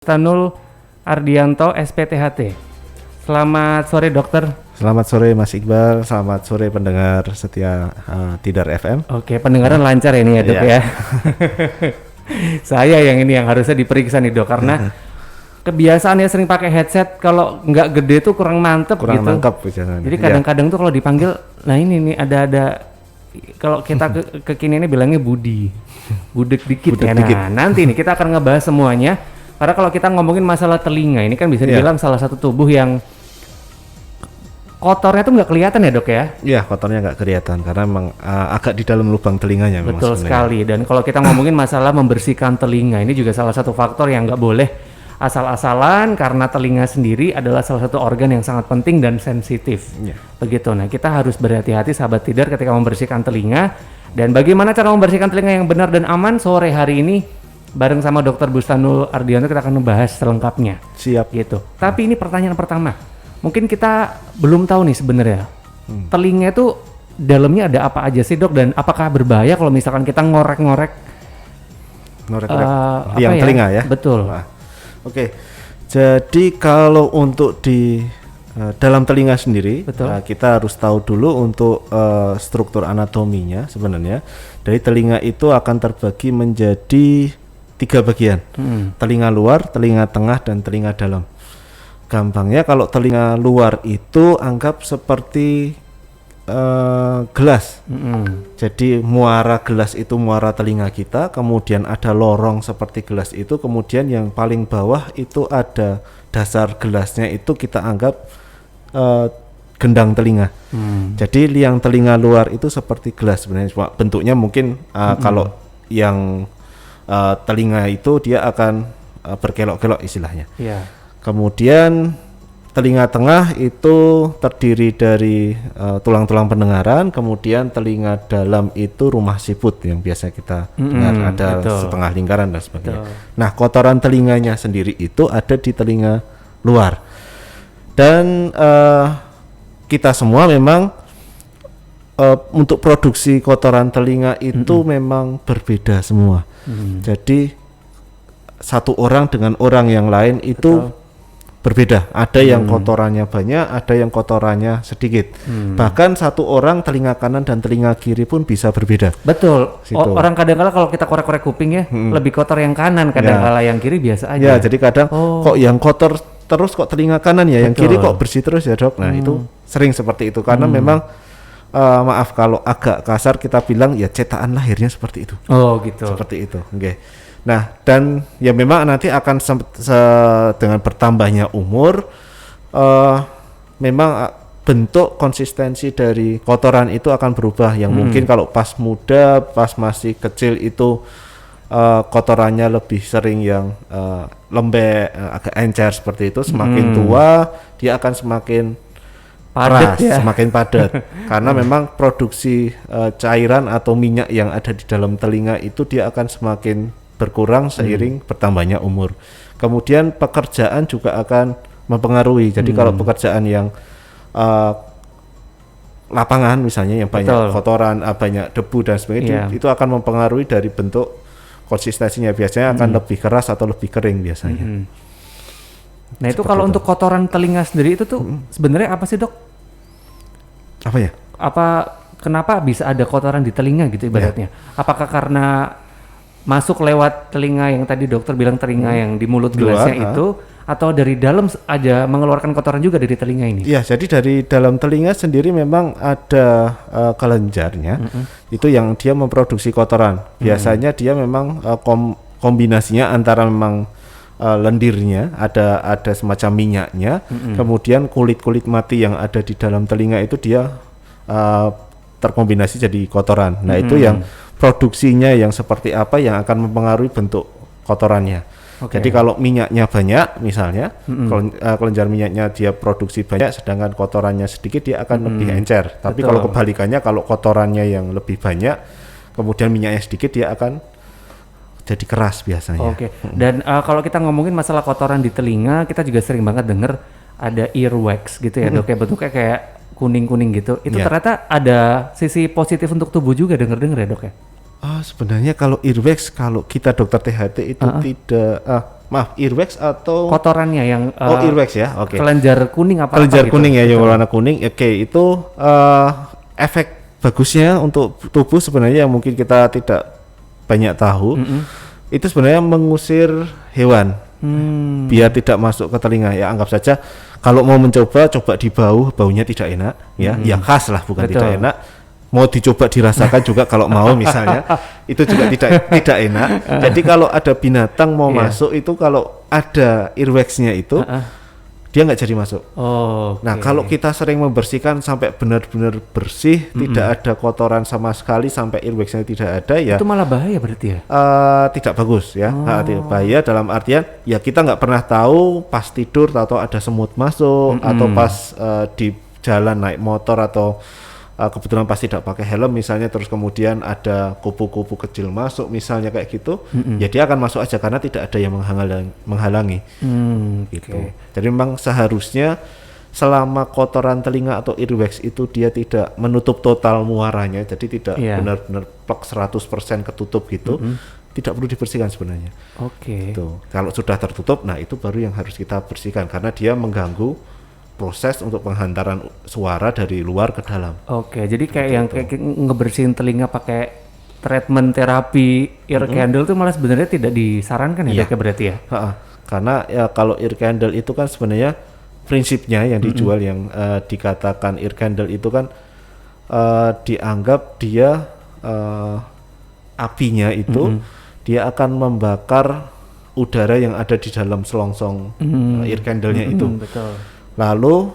Stanul Ardianto, SPTHT. Selamat sore dokter. Selamat sore Mas Iqbal, selamat sore pendengar setia Tidar FM. Oke, pendengaran lancar ya ini ya dok ya. Saya yang harusnya diperiksa nih dok, karena kebiasaan ya sering pakai headset, kalau nggak gede tuh kurang mantep kurang gitu. Nangkep biasanya. Jadi kadang-kadang tuh kalau dipanggil, nah ini nih ada kalau kita kekiniannya bilangnya budek dikit ya. Nah nanti nih kita akan ngebahas semuanya. Karena kalau kita ngomongin masalah telinga, ini kan bisa dibilang salah satu tubuh yang kotornya tuh nggak kelihatan ya dok ya? Iya, kotornya nggak kelihatan karena memang agak di dalam lubang telinganya. Betul sekali. Dan kalau kita ngomongin masalah membersihkan telinga, ini juga salah satu faktor yang nggak boleh asal-asalan, karena telinga sendiri adalah salah satu organ yang sangat penting dan sensitif. Begitu. Nah kita harus berhati-hati sahabat Tidar ketika membersihkan telinga. Dan bagaimana cara membersihkan telinga yang benar dan aman, sore hari ini bareng sama Dr. Bustanul Ardianto kita akan membahas selengkapnya. Siap. Gitu. Tapi ini pertanyaan pertama. Mungkin kita belum tahu nih sebenarnya. Telinga itu dalamnya ada apa aja sih dok, dan apakah berbahaya kalau misalkan kita ngorek-ngorek yang telinga ya? Betul. Oke. Jadi kalau untuk di dalam telinga sendiri, kita harus tahu dulu untuk struktur anatominya sebenarnya. Dari telinga itu akan terbagi menjadi 3 bagian. Telinga luar, telinga tengah, dan telinga dalam. Gampangnya kalau telinga luar itu anggap seperti gelas. Jadi muara gelas itu muara telinga kita, kemudian ada lorong seperti gelas itu, kemudian yang paling bawah itu ada dasar gelasnya, itu kita anggap gendang telinga. Jadi liang telinga luar itu seperti gelas sebenarnya, cuma bentuknya mungkin kalau yang telinga itu dia akan berkelok-kelok istilahnya. Kemudian telinga tengah itu terdiri dari tulang-tulang pendengaran, kemudian telinga dalam itu rumah siput yang biasa kita dengar, ada setengah lingkaran dan sebagainya. Nah, kotoran telinganya sendiri itu ada di telinga luar. Dan kita semua memang untuk produksi kotoran telinga itu memang berbeda semua. Jadi satu orang dengan orang yang lain itu berbeda. Ada yang kotorannya banyak, ada yang kotorannya sedikit. Bahkan satu orang telinga kanan dan telinga kiri pun bisa berbeda. Betul. Orang kadang-kala kalau kita korek-korek kuping ya, lebih kotor yang kanan, kadang-kala yang kiri biasa aja. Ya, jadi kadang kok yang kotor terus kok telinga kanan ya, yang kiri kok bersih terus ya dok. Nah itu sering seperti itu karena memang maaf kalau agak kasar kita bilang ya cetakan lahirnya seperti itu. Oh gitu. Seperti itu. Oke. Nah dan ya memang nanti akan dengan bertambahnya umur memang bentuk konsistensi dari kotoran itu akan berubah. Yang mungkin kalau pas muda, pas masih kecil itu kotorannya lebih sering yang lembek, agak encer seperti itu. Semakin tua dia akan semakin padat, semakin padat. Karena memang produksi cairan atau minyak yang ada di dalam telinga itu dia akan semakin berkurang seiring bertambahnya umur. Kemudian pekerjaan juga akan mempengaruhi. Jadi kalau pekerjaan yang lapangan misalnya yang banyak kotoran, banyak debu dan sebagainya, itu akan mempengaruhi dari bentuk konsistensinya. Biasanya akan lebih keras atau lebih kering biasanya. Nah itu kalau untuk kotoran telinga sendiri itu tuh sebenarnya apa sih dok? Apa ya? Kenapa bisa ada kotoran di telinga gitu ibaratnya? Apakah karena masuk lewat telinga yang tadi dokter bilang telinga yang di mulut gelasnya itu, atau dari dalam aja mengeluarkan kotoran juga dari telinga ini? Iya, jadi dari dalam telinga sendiri memang ada kelenjarnya, itu yang dia memproduksi kotoran. Biasanya dia memang kombinasinya antara memang lendirnya, ada semacam minyaknya, kemudian kulit-kulit mati yang ada di dalam telinga itu dia terkombinasi jadi kotoran. Nah itu yang produksinya yang seperti apa yang akan mempengaruhi bentuk kotorannya. Jadi kalau minyaknya banyak misalnya, kelenjar minyaknya dia produksi banyak, sedangkan kotorannya sedikit, dia akan lebih encer. Tapi kalau kebalikannya, kalau kotorannya yang lebih banyak, kemudian minyaknya sedikit, dia akan jadi keras biasanya. Dan kalau kita ngomongin masalah kotoran di telinga, kita juga sering banget denger ada earwax gitu ya dok, bentuknya kayak kuning-kuning gitu. Itu ternyata ada sisi positif untuk tubuh juga, denger-denger ya dok ya? Sebenarnya kalau earwax, kalau kita dokter THT itu tidak, maaf, earwax atau kotorannya yang earwax ya, oke. kelenjar kuning apa Kelenjar gitu? kuning ya, yang warna kuning, oke. Itu efek bagusnya untuk tubuh sebenarnya yang mungkin kita tidak banyak tahu, itu sebenarnya mengusir hewan, biar tidak masuk ke telinga. Ya anggap saja kalau mau mencoba, coba di baunya tidak enak, ya, ya khas lah, bukan Betul. tidak enak. Mau dicoba dirasakan juga kalau mau misalnya, itu juga tidak enak. Jadi kalau ada binatang mau masuk itu, kalau ada earwax-nya itu, dia nggak jadi masuk. Nah kalau kita sering membersihkan sampai benar-benar bersih, tidak ada kotoran sama sekali, sampai earwax-nya tidak ada, ya itu malah bahaya berarti ya? tidak bagus ya. Bahaya dalam artian ya kita nggak pernah tahu pas tidur atau ada semut masuk, atau pas di jalan naik motor, atau kebetulan pas tidak pakai helm misalnya, terus kemudian ada kupu-kupu kecil masuk misalnya kayak gitu, ya dia akan masuk aja karena tidak ada yang menghalangi. Gitu. Jadi memang seharusnya selama kotoran telinga atau earwax itu dia tidak menutup total muaranya, jadi tidak benar-benar plek 100% ketutup gitu, tidak perlu dibersihkan sebenarnya. Gitu. Kalau sudah tertutup, nah itu baru yang harus kita bersihkan karena dia mengganggu proses untuk penghantaran suara dari luar ke dalam. Jadi kayak yang kayak ngebersihin telinga pakai treatment terapi ear candle itu malah sebenarnya tidak disarankan ya, dok, berarti ya? Karena ya kalau ear candle itu kan sebenarnya prinsipnya yang dijual, yang dikatakan ear candle itu kan dianggap dia apinya itu dia akan membakar udara yang ada di dalam selongsong ear candle-nya itu. Betul. Lalu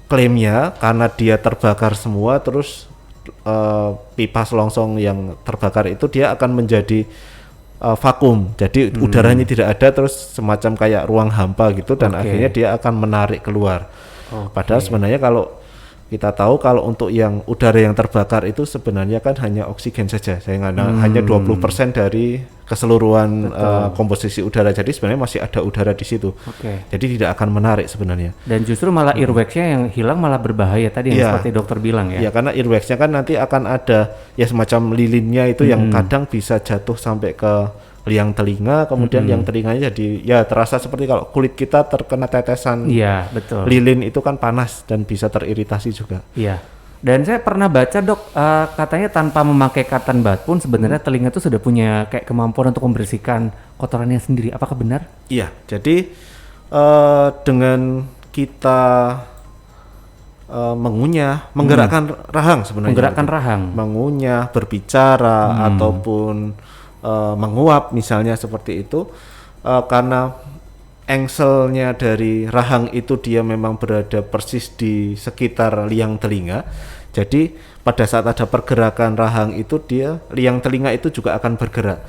klaimnya karena dia terbakar semua, terus pipa selongsong yang terbakar itu dia akan menjadi vakum, jadi udaranya tidak ada, terus semacam kayak ruang hampa gitu, dan akhirnya dia akan menarik keluar. Padahal sebenarnya kalau kita tahu, kalau untuk yang udara yang terbakar itu sebenarnya kan hanya oksigen saja, hanya 20% dari keseluruhan komposisi udara, jadi sebenarnya masih ada udara di situ. Jadi tidak akan menarik sebenarnya. Dan justru malah earwax-nya yang hilang malah berbahaya tadi yang seperti dokter bilang ya. Iya, karena earwax-nya kan nanti akan ada ya semacam lilinnya itu yang kadang bisa jatuh sampai ke liang telinga, kemudian yang telinganya jadi ya terasa seperti kalau kulit kita terkena tetesan lilin itu kan panas dan bisa teriritasi juga. Iya. Dan saya pernah baca, dok, katanya tanpa memakai cotton bud pun sebenarnya telinga itu sudah punya kayak kemampuan untuk membersihkan kotorannya sendiri. Apakah benar? Iya. Jadi dengan kita mengunyah, menggerakkan rahang sebenarnya. Menggerakkan rahang. Mengunyah, berbicara ataupun menguap misalnya seperti itu, karena engselnya dari rahang itu dia memang berada persis di sekitar liang telinga, jadi pada saat ada pergerakan rahang itu dia liang telinga itu juga akan bergerak.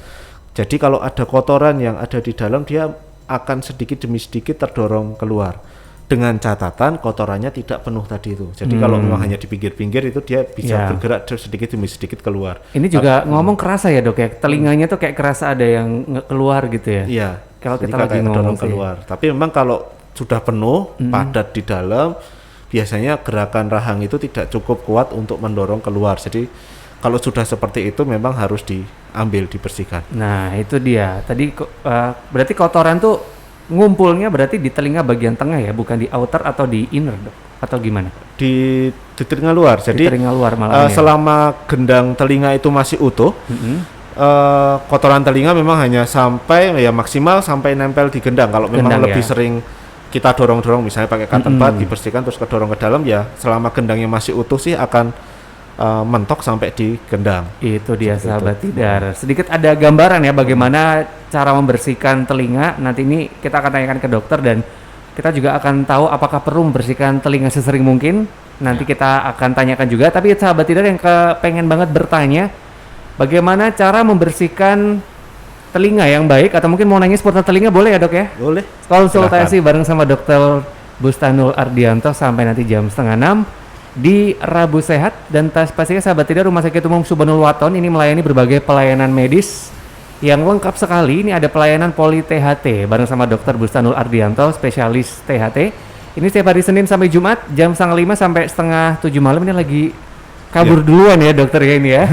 Jadi kalau ada kotoran yang ada di dalam, dia akan sedikit demi sedikit terdorong keluar, dengan catatan kotorannya tidak penuh tadi itu. Jadi kalau memang hanya di pinggir-pinggir itu dia bisa bergerak sedikit demi sedikit keluar. Ini juga ngomong kerasa ya, dok ya, telinganya tuh kayak kerasa ada yang keluar gitu ya. Iya. Kalau kita lagi ngomong keluar. Tapi memang kalau sudah penuh, padat di dalam, biasanya gerakan rahang itu tidak cukup kuat untuk mendorong keluar. Jadi kalau sudah seperti itu memang harus diambil, dibersihkan. Nah itu dia. Tadi berarti kotoran tuh ngumpulnya berarti di telinga bagian tengah ya, bukan di outer atau di inner, dok? Atau gimana? Di telinga luar. Jadi di telinga luar malah selama gendang telinga itu masih utuh, kotoran telinga memang hanya sampai ya maksimal sampai nempel di gendang. Kalau memang lebih sering kita dorong-dorong misalnya pakai cotton bud, dibersihkan terus kedorong ke dalam, ya selama gendangnya masih utuh sih akan mentok sampai di gendang. Itu dia sahabat tidar. Sedikit ada gambaran ya bagaimana cara membersihkan telinga. Nanti ini kita akan tanyakan ke dokter, dan kita juga akan tahu apakah perlu membersihkan telinga sesering mungkin. Nanti kita akan tanyakan juga. Tapi sahabat tidar yang pengen banget bertanya, bagaimana cara membersihkan telinga yang baik, atau mungkin mau nanya seputar telinga, boleh ya, dok ya? Boleh. Konsultasi bareng sama Dokter Bustanul Ardianto sampai nanti jam 5:30 di Rabu Sehat. Dan pastinya sahabat tidar, Rumah Sakit Umum Subhanul Waton ini melayani berbagai pelayanan medis yang lengkap sekali. Ini ada pelayanan poli THT bareng sama Dokter Bustanul Ardianto, spesialis THT. Ini setiap hari Senin sampai Jumat jam 5:30 sampai 6:30 malam. Ini lagi kabur duluan ya dokter ya ini ya.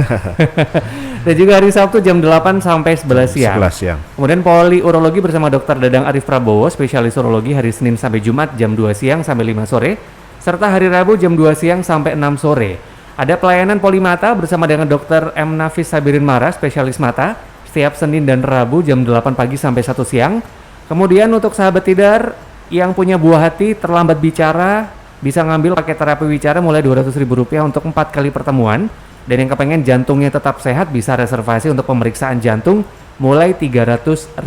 Dan juga hari Sabtu jam 8 sampai 11 siang. 11 siang. Kemudian poliurologi bersama Dr. Dadang Arif Prabowo, spesialis urologi hari Senin sampai Jumat jam 2 siang sampai 5 sore, serta hari Rabu jam 2 siang sampai 6 sore. Ada pelayanan polimata bersama dengan Dr. M. Nafis Sabirin Mara, spesialis mata, setiap Senin dan Rabu jam 8 pagi sampai 1 siang. Kemudian untuk sahabat tidar yang punya buah hati terlambat bicara, bisa ngambil paket terapi wicara mulai Rp200.000 untuk 4 kali pertemuan. Dan yang kepengen jantungnya tetap sehat bisa reservasi untuk pemeriksaan jantung mulai Rp300.000.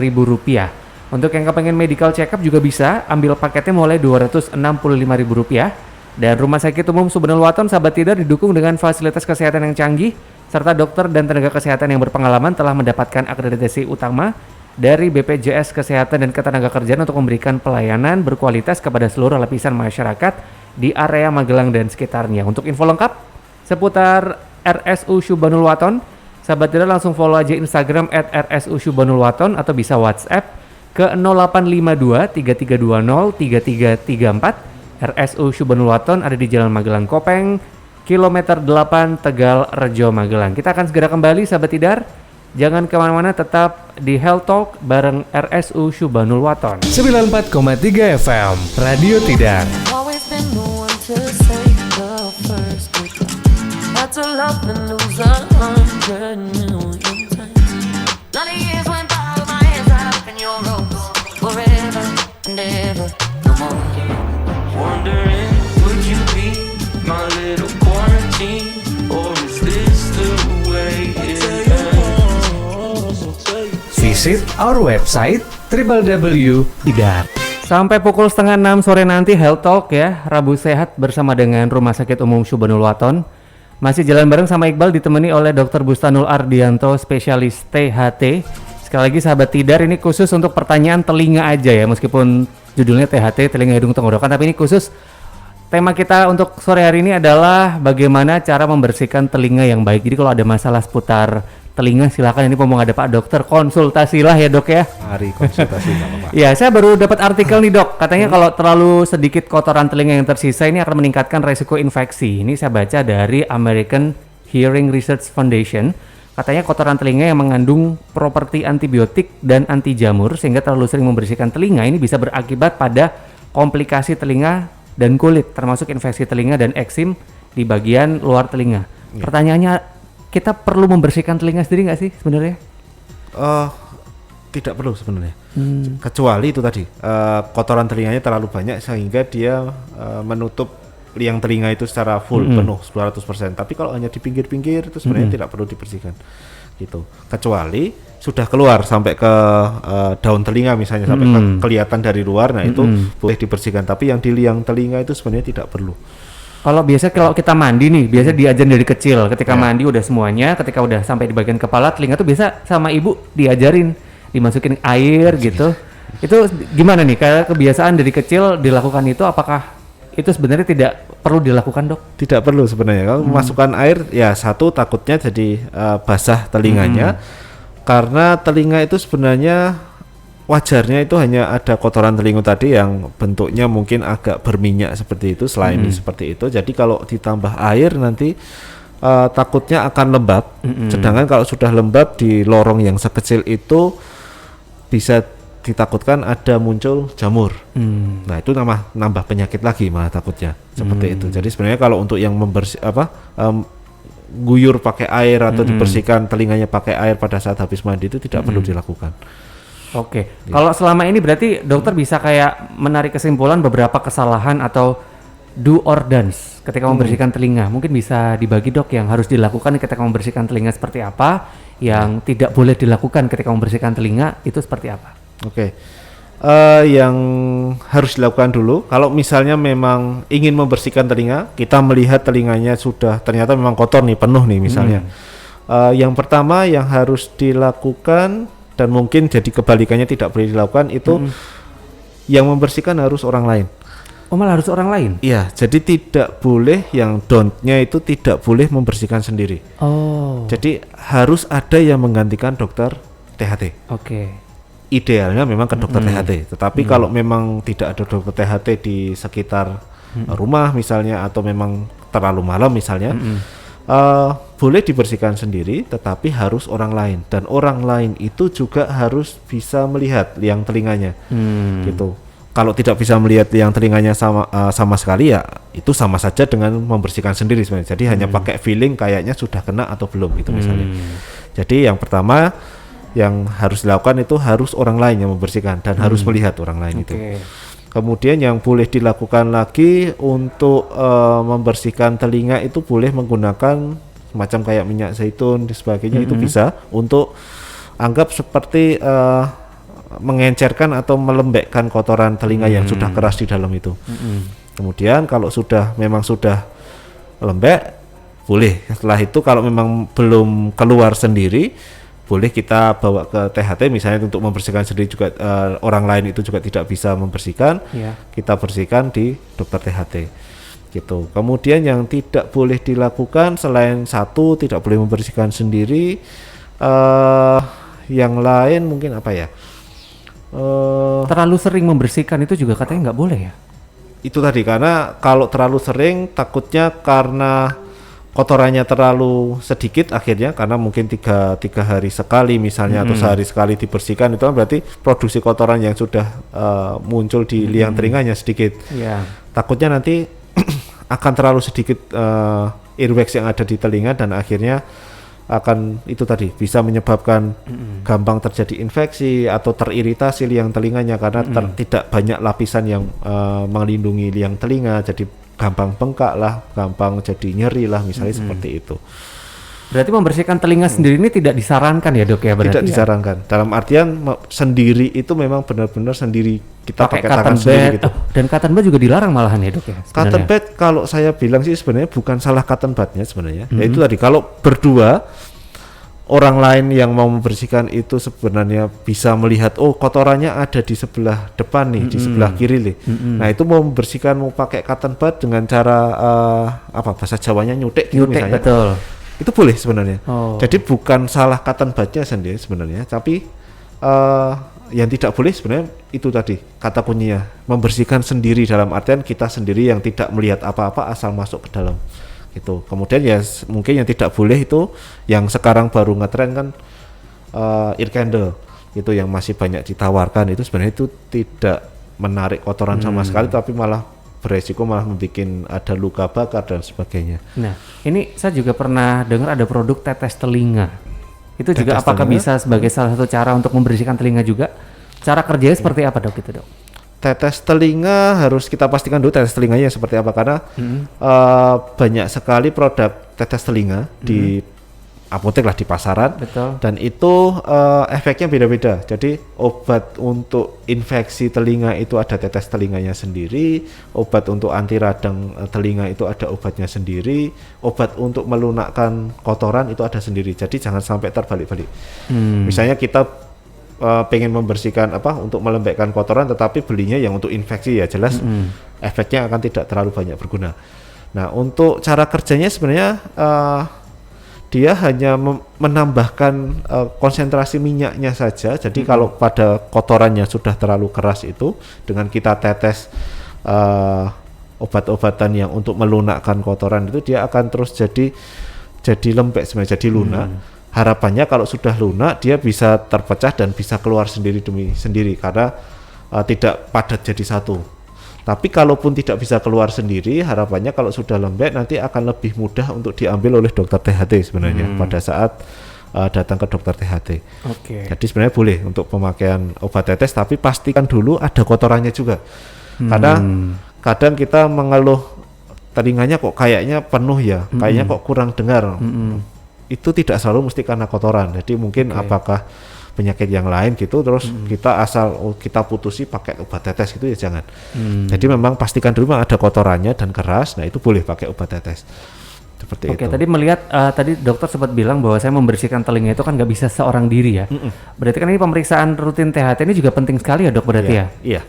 Untuk yang kepengen medical check up juga bisa ambil paketnya mulai Rp265.000. Dan Rumah Sakit Umum Subhanul Waton sahabat tidar didukung dengan fasilitas kesehatan yang canggih serta dokter dan tenaga kesehatan yang berpengalaman telah mendapatkan akreditasi utama dari BPJS Kesehatan dan Ketenagakerjaan untuk memberikan pelayanan berkualitas kepada seluruh lapisan masyarakat di area Magelang dan sekitarnya. Untuk info lengkap seputar RSU Subhanul Waton, sahabat tidar langsung follow aja Instagram @RSU Subhanul Waton atau bisa WhatsApp ke 0852 3320 3334. RSU Subhanul Waton ada di Jalan Magelang Kopeng, kilometer 8 Tegal Rejo Magelang. Kita akan segera kembali sahabat tidar. Jangan kemana-mana, tetap di Health Talk bareng RSU Subhanul Waton. 94,3 FM Radio Tidar. Always been the one to say the first goodbye. Had to love and lose 100,000,000 times. Now the years went by with my hands tied up in your ropes. Forever and ever, no more. Wondering, would you be my little quarantine? Or is this the way it ends? Visit our website www.tidar. Sampai pukul 5:30 sore nanti Health Talk ya, Rabu Sehat bersama dengan Rumah Sakit Umum Subhanul Waton. Masih jalan bareng sama Iqbal ditemani oleh Dr. Bustanul Ardianto, spesialis THT. Sekali lagi sahabat tidar, ini khusus untuk pertanyaan telinga aja ya, meskipun judulnya THT, telinga hidung tenggorokan, tapi ini khusus tema kita untuk sore hari ini adalah bagaimana cara membersihkan telinga yang baik. Jadi kalau ada masalah seputar telinga silakan, ini ngomong ada Pak Dokter, konsultasilah ya Dok ya. Mari konsultasi sama Pak. Ya, saya baru dapat artikel nih Dok, katanya kalau terlalu sedikit kotoran telinga yang tersisa ini akan meningkatkan resiko infeksi. Ini saya baca dari American Hearing Research Foundation. Katanya kotoran telinga yang mengandung properti antibiotik dan anti jamur sehingga terlalu sering membersihkan telinga ini bisa berakibat pada komplikasi telinga dan kulit, termasuk infeksi telinga dan eksim di bagian luar telinga. Ya. Pertanyaannya, kita perlu membersihkan telinga sendiri nggak sih sebenarnya? Tidak perlu sebenarnya. Kecuali itu tadi kotoran telinganya terlalu banyak sehingga dia menutup liang telinga itu secara full penuh 100%. Tapi kalau hanya di pinggir-pinggir itu sebenarnya tidak perlu dibersihkan. Gitu. Kecuali sudah keluar sampai ke daun telinga misalnya sampai kelihatan dari luar, nah itu boleh dibersihkan. Tapi yang di liang telinga itu sebenarnya tidak perlu. Kalau kita mandi nih, biasa diajarin dari kecil. Ketika mandi udah semuanya, ketika udah sampai di bagian kepala, telinga tuh biasa sama ibu diajarin dimasukin air gitu. Itu gimana nih? Kayak kebiasaan dari kecil dilakukan itu, apakah itu sebenarnya tidak perlu dilakukan Dok? Tidak perlu sebenarnya. Kalau memasukkan air, ya satu takutnya jadi basah telinganya, karena telinga itu sebenarnya wajarnya itu hanya ada kotoran telinga tadi yang bentuknya mungkin agak berminyak seperti itu, slimy seperti itu. Jadi kalau ditambah air nanti takutnya akan lembab. Sedangkan kalau sudah lembab di lorong yang sekecil itu bisa ditakutkan ada muncul jamur. Nah itu nambah penyakit lagi malah takutnya seperti itu. Jadi sebenarnya kalau untuk yang guyur pakai air atau dibersihkan telinganya pakai air pada saat habis mandi itu tidak perlu dilakukan. Oke. Kalau selama ini berarti dokter bisa kayak menarik kesimpulan beberapa kesalahan atau do or don'ts ketika membersihkan telinga. Mungkin bisa dibagi Dok yang harus dilakukan ketika membersihkan telinga seperti apa, yang tidak boleh dilakukan ketika membersihkan telinga itu seperti apa? Oke. Yang harus dilakukan dulu, kalau misalnya memang ingin membersihkan telinga, kita melihat telinganya sudah ternyata memang kotor nih, penuh nih misalnya. Yang pertama yang harus dilakukan dan mungkin jadi kebalikannya tidak boleh dilakukan itu yang membersihkan harus orang lain. Oh malah harus orang lain? Iya, jadi tidak boleh, yang don't-nya itu tidak boleh membersihkan sendiri. Oh. Jadi harus ada yang menggantikan dokter THT. Oke. Idealnya memang ke dokter THT, tetapi kalau memang tidak ada dokter THT di sekitar rumah misalnya atau memang terlalu malam misalnya, boleh dibersihkan sendiri, tetapi harus orang lain, dan orang lain itu juga harus bisa melihat liang telinganya, gitu. Kalau tidak bisa melihat liang telinganya sama sekali, ya itu sama saja dengan membersihkan sendiri sebenarnya. Jadi hanya pakai feeling kayaknya sudah kena atau belum, itu misalnya. Jadi yang pertama yang harus dilakukan itu harus orang lain yang membersihkan dan harus melihat orang lain itu. Kemudian yang boleh dilakukan lagi untuk membersihkan telinga itu boleh menggunakan semacam kayak minyak zaitun dan sebagainya, itu bisa untuk anggap seperti mengencerkan atau melembekkan kotoran telinga yang sudah keras di dalam itu. Kemudian kalau memang sudah lembek, boleh. Setelah itu kalau memang belum keluar sendiri, boleh kita bawa ke THT misalnya untuk membersihkan sendiri juga, orang lain itu juga tidak bisa membersihkan, kita bersihkan di dokter THT gitu. Kemudian yang tidak boleh dilakukan selain satu, tidak boleh membersihkan sendiri, yang lain mungkin apa ya, terlalu sering membersihkan itu juga katanya nggak boleh ya? Itu tadi, karena kalau terlalu sering takutnya karena kotorannya terlalu sedikit akhirnya, karena mungkin tiga hari sekali misalnya atau sehari sekali dibersihkan, itu kan berarti produksi kotoran yang sudah muncul di liang telinganya sedikit. Takutnya nanti akan terlalu sedikit earwax yang ada di telinga, dan akhirnya akan itu tadi bisa menyebabkan gampang terjadi infeksi atau teriritasi liang telinganya karena tidak banyak lapisan yang melindungi liang telinga, jadi gampang bengkak lah, gampang jadi nyeri lah misalnya, seperti itu. Berarti membersihkan telinga sendiri ini tidak disarankan ya, Dok ya? Berarti tidak disarankan. Dalam artian sendiri itu memang benar-benar sendiri, kita pakai tangan cotton sendiri bud. gitu. Dan cotton bud juga dilarang malahan ya, Dok ya? Cotton bud kalau saya bilang sih sebenarnya bukan salah cotton budnya sebenarnya. Yaitu tadi kalau berdua orang lain yang mau membersihkan itu sebenarnya bisa melihat, oh kotorannya ada di sebelah depan nih, di sebelah kiri nih. Nah itu mau membersihkan, mau pakai cotton bud dengan cara apa bahasa Jawanya nyutek gitu misalnya. Betul. Itu boleh sebenarnya. Jadi bukan salah cotton budnya sendiri sebenarnya, tapi yang tidak boleh sebenarnya itu tadi kata kuncinya, membersihkan sendiri dalam artian kita sendiri yang tidak melihat apa-apa asal masuk ke dalam gitu. Kemudian ya mungkin yang tidak boleh itu yang sekarang baru ngetren kan ear candle itu yang masih banyak ditawarkan, itu sebenarnya itu tidak menarik kotoran sama sekali, tapi malah beresiko malah membuat ada luka bakar dan sebagainya. Nah, ini saya juga pernah dengar ada produk tetes telinga. Itu juga Tetes apakah telinga? bisa sebagai salah satu cara untuk membersihkan telinga juga? Cara kerjanya seperti apa, Dok, itu, Dok? Tetes telinga harus kita pastikan dulu tetes telinganya seperti apa, karena banyak sekali produk tetes telinga di apotek lah, di pasaran. Betul. Dan itu efeknya beda-beda. Jadi obat untuk infeksi telinga itu ada tetes telinganya sendiri, obat untuk anti radang telinga itu ada obatnya sendiri, obat untuk melunakkan kotoran itu ada sendiri. Jadi jangan sampai terbalik-balik. Misalnya kita pengen membersihkan untuk melembekkan kotoran, tetapi belinya yang untuk infeksi, ya jelas efeknya akan tidak terlalu banyak berguna. Nah untuk cara kerjanya sebenarnya dia hanya menambahkan konsentrasi minyaknya saja. Jadi kalau pada kotorannya sudah terlalu keras itu, dengan kita tetes obat-obatan yang untuk melunakkan kotoran itu, dia akan terus jadi lembek sebenarnya, jadi lunak. Harapannya kalau sudah lunak dia bisa terpecah dan bisa keluar sendiri demi sendiri karena tidak padat jadi satu. Tapi kalaupun tidak bisa keluar sendiri, harapannya kalau sudah lembek nanti akan lebih mudah untuk diambil oleh dokter THT sebenarnya pada saat datang ke dokter THT. Jadi sebenarnya boleh untuk pemakaian obat tetes, tapi pastikan dulu ada kotorannya juga. Karena kadang kita mengeluh telinganya kok kayaknya penuh ya, kayaknya kok kurang dengar. Itu tidak selalu mesti karena kotoran. Jadi mungkin apakah penyakit yang lain gitu, terus kita kita putusi pakai obat tetes gitu ya jangan. Jadi memang pastikan dulu memang ada kotorannya dan keras, nah itu boleh pakai obat tetes. Seperti itu. Tadi melihat tadi dokter sempat bilang bahwa saya membersihkan telinga itu kan nggak bisa seorang diri ya. Berarti kan ini pemeriksaan rutin THT ini juga penting sekali ya, Dok, berarti ya? Iya.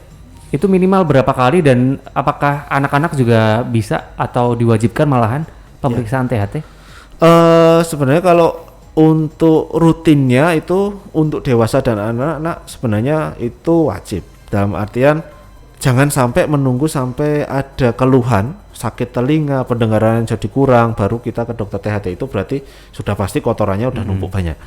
Itu minimal berapa kali, dan apakah anak-anak juga bisa atau diwajibkan malahan pemeriksaan THT? Sebenarnya kalau untuk rutinnya itu untuk dewasa dan anak-anak sebenarnya itu wajib. Dalam artian jangan sampai menunggu sampai ada keluhan sakit telinga, pendengaran jadi kurang, baru kita ke dokter THT. Itu berarti sudah pasti kotorannya udah numpuk banyak.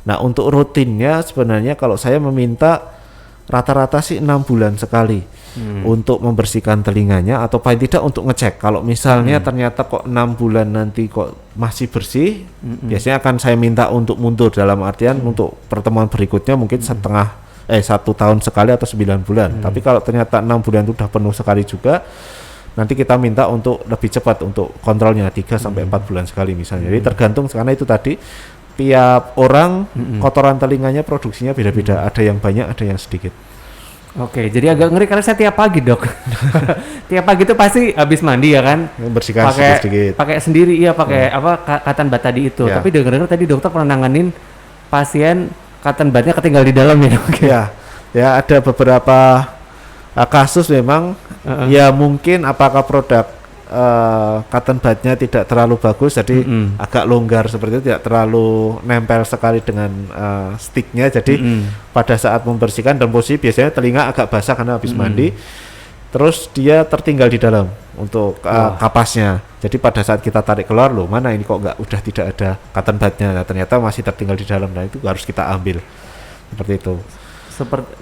Nah, untuk rutinnya sebenarnya kalau saya meminta rata-rata sih 6 bulan sekali untuk membersihkan telinganya, atau paling tidak untuk ngecek. Kalau misalnya ternyata kok 6 bulan nanti kok masih bersih, biasanya akan saya minta untuk mundur, dalam artian untuk pertemuan berikutnya mungkin 1 tahun sekali atau 9 bulan. Tapi kalau ternyata 6 bulan itu udah penuh sekali juga, nanti kita minta untuk lebih cepat untuk kontrolnya 3 sampai 4 bulan sekali misalnya. Jadi tergantung, karena itu tadi tiap orang kotoran telinganya produksinya beda-beda, ada yang banyak, ada yang sedikit. Oke, jadi agak ngeri karena saya tiap pagi, Dok. Tiap pagi itu pasti habis mandi ya kan? Bersihkan sedikit-sedikit. Pakai sendiri, iya pakai cotton bud tadi itu. Ya. Tapi dengar-dengar tadi dokter pernah nanganin pasien cotton budnya ketinggal di dalam ya, Dok. Ya ada beberapa kasus memang ya mungkin apakah produk cotton budnya tidak terlalu bagus, jadi agak longgar seperti itu, tidak terlalu nempel sekali dengan sticknya, jadi pada saat membersihkan dan posisi biasanya telinga agak basah karena habis mandi, terus dia tertinggal di dalam untuk kapasnya. Jadi pada saat kita tarik keluar, loh mana ini kok udah tidak ada cotton budnya, nah, ternyata masih tertinggal di dalam, nah itu harus kita ambil seperti itu.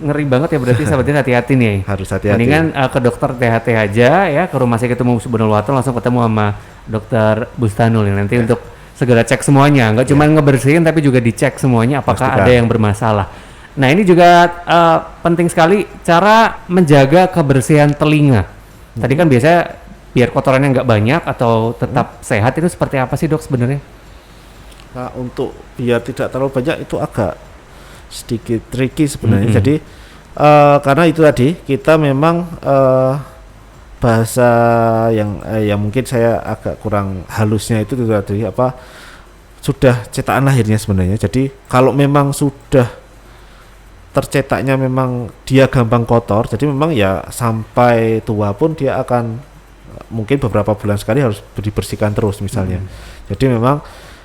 Ngeri banget ya, berarti sahabatnya hati-hati nih. Harus hati-hati. Mendingan ke dokter THT aja ya, ke Rumah Sakit Umum Subhanul Waton, langsung ketemu sama dokter Bustanul yang nanti untuk segera cek semuanya, nggak cuma ngebersihin tapi juga dicek semuanya apakah Pastikan ada yang bermasalah. Nah ini juga penting sekali cara menjaga kebersihan telinga. Tadi kan biasanya biar kotorannya nggak banyak atau tetap sehat, itu seperti apa sih, Dok, sebenarnya? Nah, untuk biar tidak terlalu banyak itu agak sedikit tricky sebenarnya. Jadi karena itu tadi kita memang bahasa yang mungkin saya agak kurang halusnya itu tadi sudah cetakan lahirnya sebenarnya. Jadi kalau memang sudah tercetaknya memang dia gampang kotor, jadi memang ya sampai tua pun dia akan mungkin beberapa bulan sekali harus dibersihkan terus misalnya. Jadi memang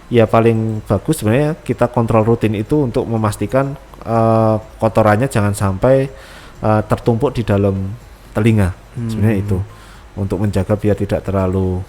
ya paling bagus sebenarnya kita kontrol rutin itu untuk memastikan kotorannya jangan sampai tertumpuk di dalam telinga. Sebenarnya itu untuk menjaga biar tidak terlalu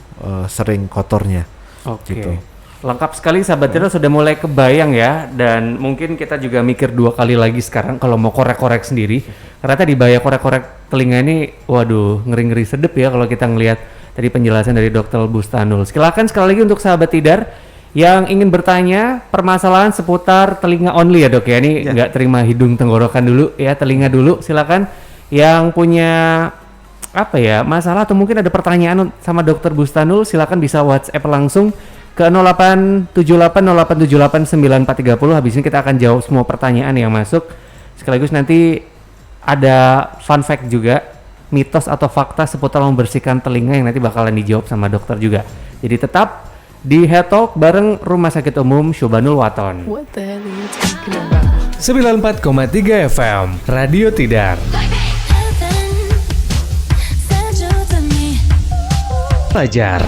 sering kotornya. Oke. Gitu. Lengkap sekali sahabat Tira, sudah mulai kebayang ya, dan mungkin kita juga mikir 2 kali lagi sekarang kalau mau korek-korek sendiri. Karena tadi bahaya korek-korek telinga ini, waduh, ngeri-ngeri sedep ya kalau kita ngelihat tadi penjelasan dari Dokter Bustanul. Silakan sekali lagi untuk sahabat Tidar yang ingin bertanya permasalahan seputar telinga only ya, Dok ya. Ini nggak terima hidung tenggorokan dulu ya, telinga dulu. Silakan yang punya masalah atau mungkin ada pertanyaan sama Dokter Bustanul, silakan bisa WhatsApp langsung ke 087808789430. Habis ini kita akan jawab semua pertanyaan yang masuk. Sekaligus nanti ada fun fact juga, mitos atau fakta seputar membersihkan telinga yang nanti bakalan dijawab sama dokter juga. Jadi tetap di Head Talk bareng Rumah Sakit Umum Subhanul Waton. 94,3 FM Radio Tidar. Pelajar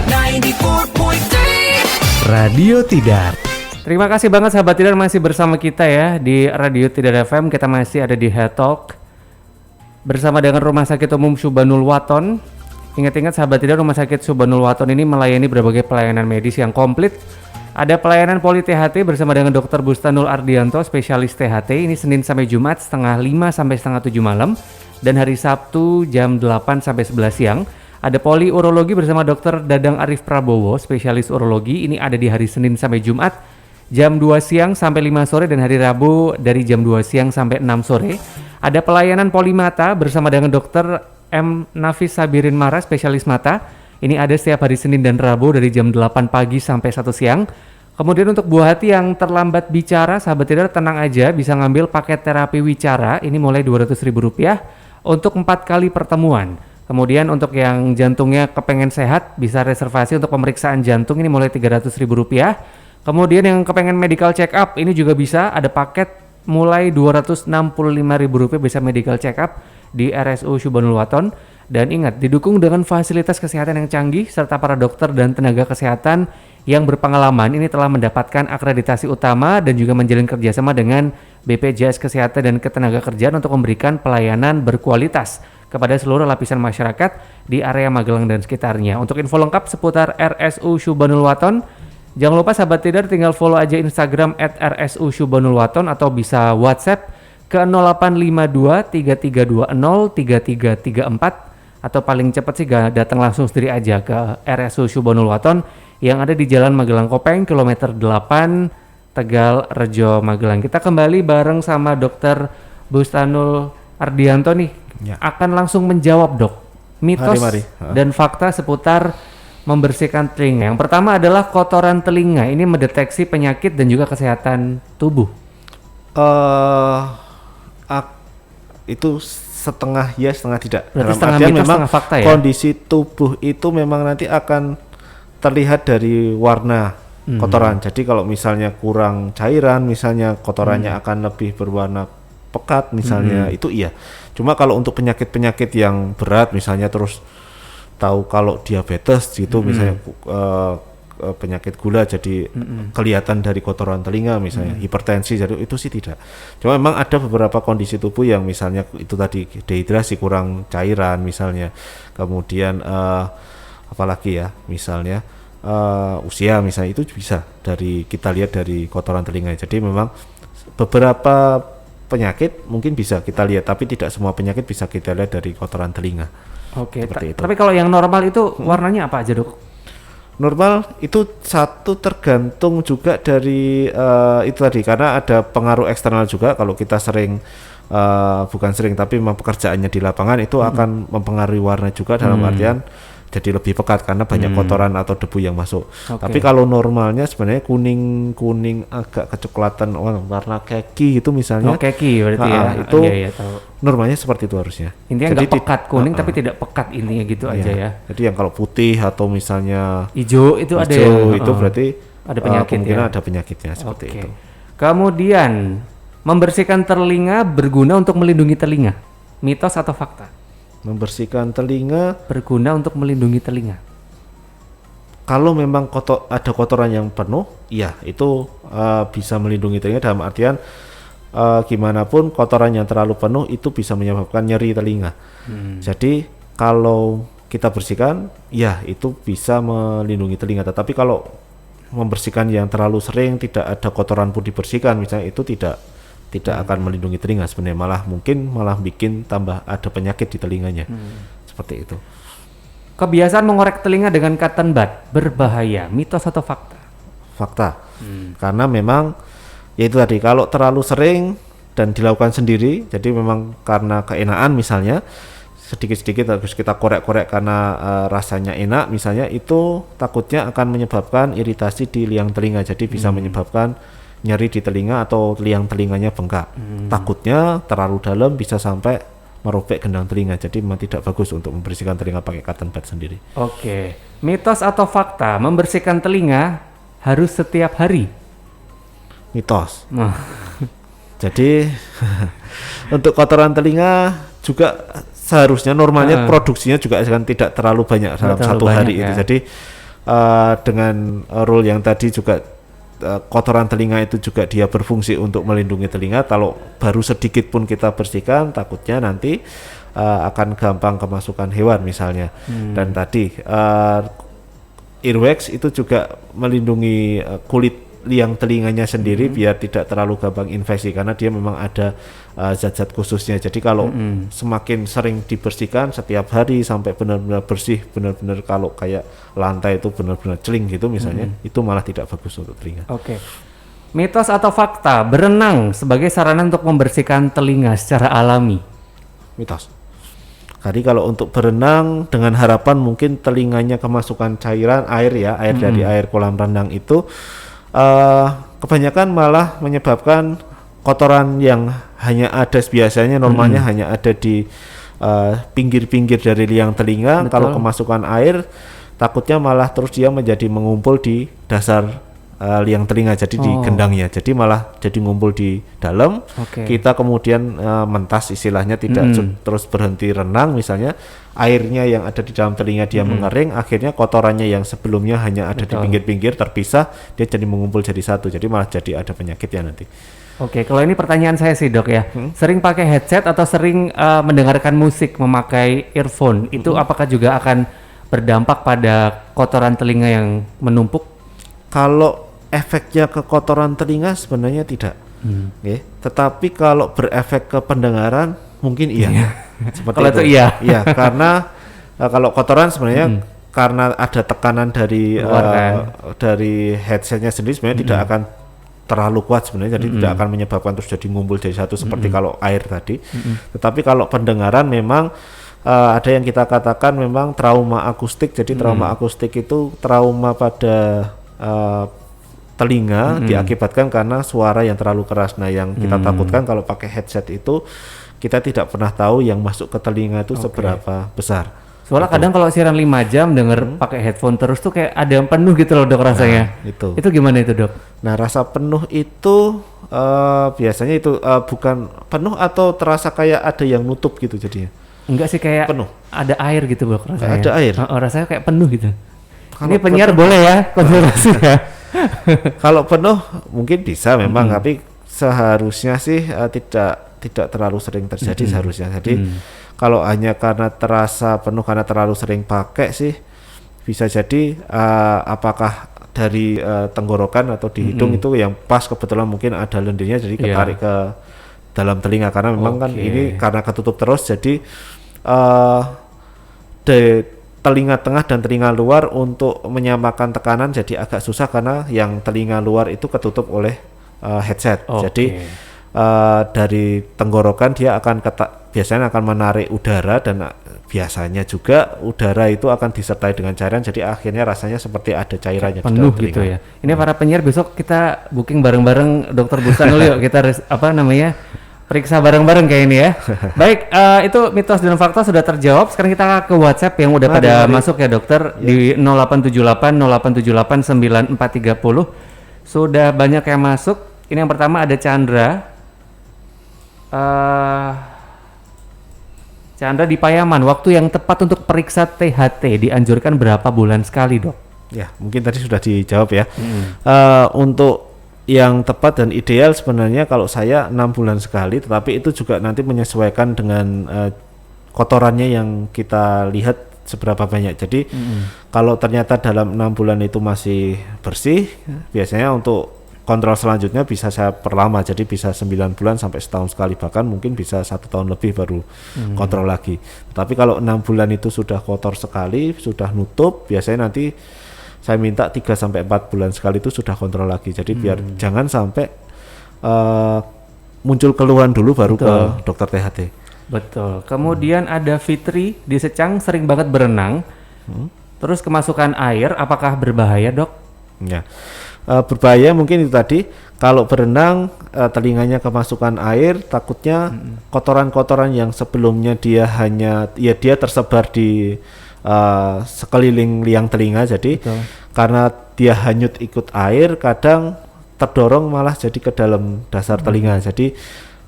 Radio Tidar. Terima kasih banget sahabat Tidar masih bersama kita ya di Radio Tidar FM. Kita masih ada di Head Talk bersama dengan Rumah Sakit Umum Subhanul Waton. Ingat-ingat sahabat Tidar, Rumah Sakit Subhanul Waton ini melayani berbagai pelayanan medis yang komplit. Ada pelayanan poli THT bersama dengan Dr. Bustanul Ardianto, spesialis THT. Ini Senin sampai Jumat setengah 5 sampai setengah 7 malam, dan hari Sabtu jam 8 sampai 11 siang. Ada poli urologi bersama Dr. Dadang Arif Prabowo, spesialis urologi. Ini ada di hari Senin sampai Jumat jam 2 siang sampai 5 sore, dan hari Rabu dari jam 2 siang sampai 6 sore. Ada pelayanan poli mata bersama dengan Dr. M. Nafis Sabirin Mara, spesialis mata. Ini ada setiap hari Senin dan Rabu dari jam 8 pagi sampai 1 siang. Kemudian untuk buah hati yang terlambat bicara, sahabat Tidar tenang aja, bisa ngambil paket terapi wicara. Ini mulai Rp200.000 untuk 4 kali pertemuan. Kemudian untuk yang jantungnya kepengen sehat, bisa reservasi untuk pemeriksaan jantung, ini mulai Rp300.000. Kemudian yang kepengen medical check up, ini juga bisa, ada paket mulai Rp265.000 bisa medical check up di RSU Subhanul Waton. Dan ingat, didukung dengan fasilitas kesehatan yang canggih serta para dokter dan tenaga kesehatan yang berpengalaman. Ini telah mendapatkan akreditasi utama dan juga menjalin kerjasama dengan BPJS Kesehatan dan Ketenagakerjaan untuk memberikan pelayanan berkualitas. kepada seluruh lapisan masyarakat di area Magelang dan sekitarnya. Untuk info lengkap seputar RSU Syubhanul Waton, jangan lupa sahabat Tidar tinggal follow aja Instagram @RSU Syubhanul Waton atau bisa WhatsApp ke 0852 3320 3334 atau paling cepat sih datang langsung sendiri aja ke RSU Syubhanul Waton yang ada di Jalan Magelang Kopeng kilometer 8 Tegal Rejo Magelang. Kita kembali bareng sama Dr. Bustanul Ardianto nih, akan langsung menjawab dok mitos Mari. dan fakta seputar membersihkan telinga. Yang pertama adalah kotoran telinga ini mendeteksi penyakit dan juga kesehatan tubuh. Itu setengah ya setengah tidak. Berarti Dalam setengah artian mitos, memang setengah fakta ya? kondisi tubuh itu memang nanti akan terlihat dari warna kotoran. Jadi kalau misalnya kurang cairan, misalnya kotorannya akan lebih berwarna pekat misalnya, itu iya. Cuma kalau untuk penyakit-penyakit yang berat misalnya terus tahu kalau diabetes gitu misalnya penyakit gula jadi kelihatan dari kotoran telinga misalnya, hipertensi jadi itu sih tidak. Cuma memang ada beberapa kondisi tubuh yang misalnya itu tadi dehidrasi, kurang cairan misalnya, kemudian apalagi ya misalnya usia misalnya, itu bisa kita lihat dari kotoran telinga. Jadi memang beberapa penyakit mungkin bisa kita lihat, tapi tidak semua penyakit bisa kita lihat dari kotoran telinga. Oke, Seperti itu. tapi kalau yang normal itu warnanya apa aja dok? Normal itu satu tergantung juga dari itu tadi, karena ada pengaruh eksternal juga. Kalau kita sering bukan sering tapi memang pekerjaannya di lapangan itu akan mempengaruhi warna juga, dalam artian jadi lebih pekat karena banyak kotoran atau debu yang masuk. Tapi kalau normalnya sebenarnya kuning agak kecoklatan warna keki itu misalnya. Keki berarti ya. Itu Iya, tahu. normalnya seperti itu harusnya. Intinya Jadi nggak pekat kuning tapi tidak pekat intinya gitu aja ya. Jadi yang kalau putih atau misalnya Hijau itu ada hijau ya. itu berarti ada penyakit kemungkinan ya. ada penyakitnya seperti Oke. itu. Kemudian membersihkan telinga berguna untuk melindungi telinga. Mitos atau fakta? Membersihkan telinga Berguna untuk melindungi telinga. kalau memang ada kotoran yang penuh, ya itu bisa melindungi telinga, dalam artian gimana pun kotoran yang terlalu penuh itu bisa menyebabkan nyeri telinga. Jadi kalau kita bersihkan, ya itu bisa melindungi telinga. Tetapi kalau membersihkan yang terlalu sering, tidak ada kotoran pun dibersihkan, misalnya itu tidak akan melindungi telinga sebenarnya, malah bikin tambah ada penyakit di telinganya. Seperti itu. Kebiasaan mengorek telinga dengan cotton bud berbahaya. Mitos atau fakta? Fakta. Karena memang ya itu tadi, kalau terlalu sering dan dilakukan sendiri, jadi memang karena keenaan misalnya, sedikit-sedikit harus kita korek-korek karena rasanya enak misalnya, itu takutnya akan menyebabkan iritasi di liang telinga, jadi bisa menyebabkan nyeri di telinga atau liang telinganya bengkak. Takutnya terlalu dalam bisa sampai merobek gendang telinga, jadi memang tidak bagus untuk membersihkan telinga pakai cotton bud sendiri. Oke. Mitos atau fakta? Membersihkan telinga harus setiap hari. Mitos. Nah, Jadi untuk kotoran telinga juga seharusnya normalnya produksinya juga kan tidak terlalu banyak dalam terlalu satu banyak hari ya. itu. Jadi dengan rule yang tadi juga kotoran telinga itu juga dia berfungsi untuk melindungi telinga. Kalau baru sedikit pun kita bersihkan, takutnya nanti akan gampang kemasukan hewan misalnya. Dan tadi earwax itu juga melindungi kulit liang telinganya sendiri biar tidak terlalu gampang infeksi, karena dia memang ada zat-zat khususnya. Jadi kalau semakin sering dibersihkan setiap hari sampai benar-benar bersih, benar-benar kalau kayak lantai itu benar-benar celing gitu misalnya, itu malah tidak bagus untuk telinga. oke. Mitos atau fakta? Berenang sebagai sarana untuk membersihkan telinga secara alami. Mitos. Jadi kalau untuk berenang dengan harapan mungkin telinganya kemasukan cairan air ya, air dari air kolam renang itu kebanyakan malah menyebabkan kotoran yang hanya ada biasanya normalnya hanya ada di pinggir-pinggir dari liang telinga. Betul. Kalau kemasukan air takutnya malah terus dia menjadi mengumpul di dasar liang telinga, jadi di gendangnya, jadi malah jadi ngumpul di dalam. Kita kemudian mentas istilahnya, tidak terus berhenti renang misalnya, airnya yang ada di dalam telinga dia mengering, akhirnya kotorannya yang sebelumnya hanya ada di pinggir-pinggir terpisah, dia jadi mengumpul jadi satu, jadi malah jadi ada penyakitnya nanti. Oke, kalau ini pertanyaan saya sih dok ya, sering pakai headset atau sering mendengarkan musik memakai earphone, itu apakah juga akan berdampak pada kotoran telinga yang menumpuk? Kalau efeknya ke kotoran telinga sebenarnya tidak, Oke. Tetapi kalau berefek ke pendengaran mungkin iya. Seperti Kalau itu iya. Iya, karena kalau kotoran sebenarnya karena ada tekanan dari Luar, kan? dari headsetnya sendiri sebenarnya tidak akan terlalu kuat sebenarnya, jadi tidak akan menyebabkan terus jadi ngumpul jadi satu seperti kalau air tadi. Tetapi kalau pendengaran memang ada yang kita katakan memang trauma akustik. Jadi trauma akustik itu trauma pada telinga diakibatkan karena suara yang terlalu keras. Nah, yang kita takutkan kalau pakai headset itu kita tidak pernah tahu yang masuk ke telinga itu seberapa besar. Soalnya kadang kalau siaran 5 jam denger pakai headphone terus tuh kayak ada yang penuh gitu loh dok rasanya. Nah, itu. Itu gimana itu dok? Nah, rasa penuh itu biasanya itu bukan penuh atau terasa kayak ada yang nutup gitu jadinya. Enggak sih, kayak Penuh. ada air gitu dok rasanya. Ada air? Rasanya kayak penuh gitu. Kalau Ini penyiar boleh ya konsultasi ya. Kalau penuh mungkin bisa memang, tapi seharusnya sih tidak terlalu sering terjadi seharusnya. Jadi kalau hanya karena terasa penuh karena terlalu sering pakai sih bisa jadi apakah dari tenggorokan atau di hidung itu yang pas kebetulan mungkin ada lendirnya jadi ketarik ke dalam telinga, karena memang kan ini karena ketutup terus jadi telinga tengah dan telinga luar untuk menyamakan tekanan jadi agak susah karena yang telinga luar itu ketutup oleh headset. Jadi dari tenggorokan dia akan biasanya akan menarik udara dan biasanya juga udara itu akan disertai dengan cairan, jadi akhirnya rasanya seperti ada cairannya Penuh di dalam gitu telinga. ya. Ini para penyiar besok kita booking bareng-bareng Dokter Bustanul yuk, kita periksa bareng-bareng kayak ini ya. Baik, itu mitos dan fakta sudah terjawab. Sekarang kita ke WhatsApp yang udah pada masuk ya dokter di 0878 0878 9430. Sudah banyak yang masuk. Ini yang pertama ada Chandra. Chandra di Payaman, waktu yang tepat untuk periksa THT dianjurkan berapa bulan sekali dok? Ya, mungkin tadi sudah dijawab ya. Untuk yang tepat dan ideal sebenarnya kalau saya 6 bulan sekali, tetapi itu juga nanti menyesuaikan dengan kotorannya yang kita lihat seberapa banyak. Jadi kalau ternyata dalam 6 bulan itu masih bersih, biasanya untuk kontrol selanjutnya bisa saya perlama, jadi bisa 9 bulan sampai setahun sekali, bahkan mungkin bisa 1 tahun lebih baru kontrol lagi. Tapi kalau 6 bulan itu sudah kotor sekali, sudah nutup, biasanya nanti saya minta 3 sampai 4 bulan sekali itu sudah kontrol lagi. Jadi biar jangan sampai muncul keluhan dulu baru ke dokter THT. Betul. Kemudian ada Fitri di Secang, sering banget berenang. Terus kemasukan air, apakah berbahaya dok? Ya. Berbahaya mungkin itu tadi, kalau berenang telinganya kemasukan air, takutnya kotoran-kotoran yang sebelumnya dia tersebar di sekeliling liang telinga, jadi karena dia hanyut ikut air, kadang terdorong malah jadi ke dalam dasar telinga, jadi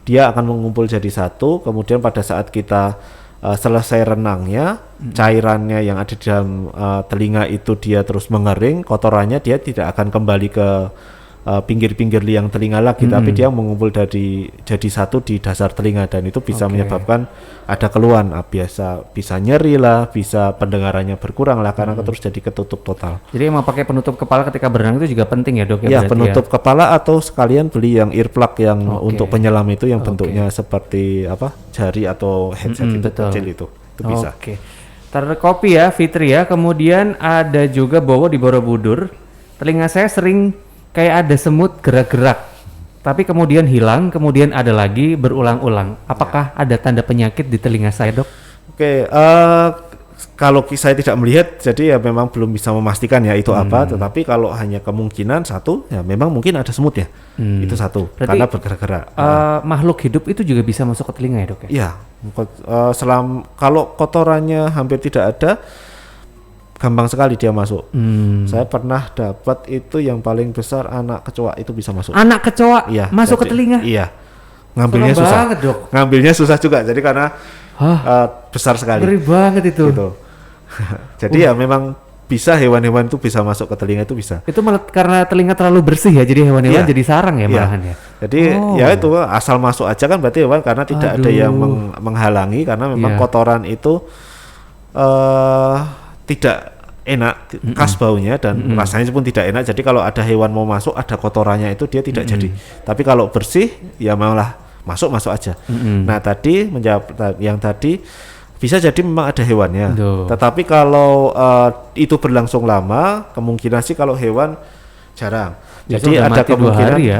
dia akan mengumpul jadi satu. Kemudian pada saat kita selesai renangnya, cairannya yang ada di dalam telinga itu dia terus mengering, kotorannya dia tidak akan kembali ke pinggir-pinggir liang telinga lagi, tapi dia mengumpul jadi satu di dasar telinga, dan itu bisa menyebabkan ada keluhan, bisa nyeri lah, bisa pendengarannya berkurang lah karena terus jadi ketutup total. Jadi emang pakai penutup kepala ketika berenang itu juga penting ya dok? Ya, penutup kepala atau sekalian beli yang earplug yang untuk penyelam itu yang bentuknya seperti jari atau headset itu kecil itu bisa. Terkopi ya Fitri ya. Kemudian ada juga Bowo di Borobudur, telinga saya sering kayak ada semut gerak-gerak, tapi kemudian hilang, kemudian ada lagi berulang-ulang. Apakah ada tanda penyakit di telinga saya dok? Kalau saya tidak melihat, jadi ya memang belum bisa memastikan ya itu apa. Tetapi kalau hanya kemungkinan satu, ya memang mungkin ada semut ya. Itu satu. Berarti, karena bergerak-gerak. Makhluk hidup itu juga bisa masuk ke telinga ya dok? Iya. Kalau kotorannya hampir tidak ada, gampang sekali dia masuk. Saya pernah dapat itu yang paling besar anak kecoa itu bisa masuk. Anak kecoa masuk ke telinga? Iya. Ngambilnya susah. Banget, dok. Ngambilnya susah juga. Jadi karena besar sekali. Ngeri banget itu. Gitu. Jadi ya memang bisa hewan-hewan itu bisa masuk ke telinga itu bisa. Itu malah karena telinga terlalu bersih ya, jadi hewan-hewan Iya. jadi sarang ya Iya. malahan ya. Jadi Oh. ya itu asal masuk aja kan berarti hewan karena tidak ada Aduh. yang menghalangi karena memang Iya. kotoran itu tidak enak khas baunya dan rasanya pun tidak enak. Jadi kalau ada hewan mau masuk ada kotorannya itu dia tidak jadi. Tapi kalau bersih ya malah masuk aja. Nah tadi menjawab yang tadi bisa jadi memang ada hewannya. Duh. Tetapi kalau itu berlangsung lama kemungkinan sih kalau hewan jarang. Biasanya Jadi udah ada mati 2 kemungkinan hari ya?